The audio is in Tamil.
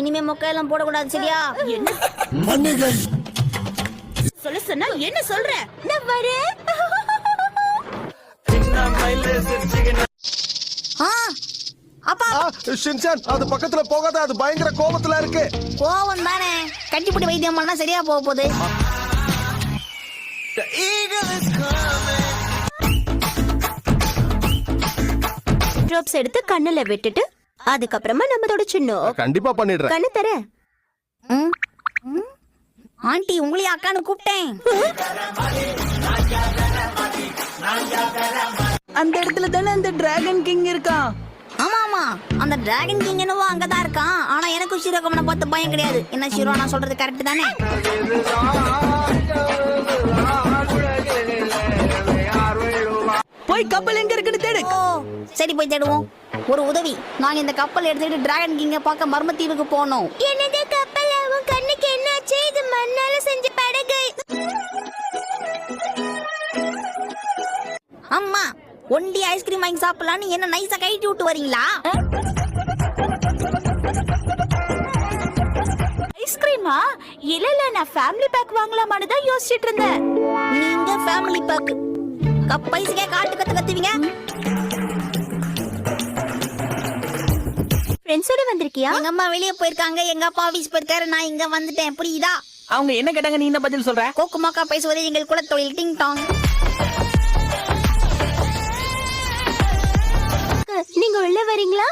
இனிமே மொக்கையெல்லாம் போடக்கூடாது சரியா? மன்னிகள். சொல்ல சொன்னா என்ன சொல்ற? நான் வரேன். அப்பா ஷின்சான், அது பக்கத்துல போகாத, அது பயங்கர கோபத்துல இருக்கு. கோவம் தானே, கட்டிப்பிடி வைத்தியம் பண்ணா சரியா போக போகுது. ட்ராப்ஸ் எடுத்து கண்ணுல விட்டுட்டு அதுக்கப்புறமா நம்ம தொடச்சிடணும். கண்டிப்பா பண்ணிடுறேன். கண்ணு தர. ஆண்டி உங்களையும் அக்கான்னு கூப்பிட்டேன். அந்த இடத்துல தானே அந்த டிராகன் கிங் இருக்கான். ஆமா ஆமா, அந்த டிராகன் கிங் என்னவோ அங்கதான் இருக்கான். ஆனா எனக்கு ஷிரோகமனை பார்த்து பயம் கிடையாது. என்ன ஷிரோ, நான் சொல்றது கரெக்ட் தானே? போய் கப்பல் எங்க இருக்குன்னு தேடு. ஓ சரி, போய் தேடுவோம். ஒரு உதவி, நாங்க இந்த கப்பல் எடுத்துட்டு டிராகன் கிங்க பார்க்க மர்மத்தீவுக்கு போனோம். என்னது கப்பல்? உன் கண்ணுக்கு என்னாச்சு? இது மண்ணால செஞ்ச படகு. அம்மா, ஒண்டி ஐஸ்கிரீம் வாங்கி சாப்பிடலான்னு என்ன நைஸா கைட்டி விட்டு வரீங்களா? ஐஸ்கிரீமா? இல்ல, நான் ஃபேமிலி பேக் வாங்கலாமான்னு தான் யோசிச்சிட்டு இருந்தேன். நீங்க ஃபேமிலி பேக் கப்பைஸ்க்கே காட்டு கத்துவீங்க. ஃப்ரெண்ட்ஸோட வந்திருக்கியா? எங்க அம்மா வெளியே போயிருக்காங்க, எங்க அப்பா ஆபீஸ் போயிருக்காரு, நான் இங்க வந்துட்டேன். புரியுதா? அவங்க என்ன கேட்டாங்க, நீ என்ன பதில் சொல்ற? கோக்குமாக்கா பேசுவது எங்கள் குலத்தொழில். டிங் டாங். நீங்க உள்ள வரீங்களா?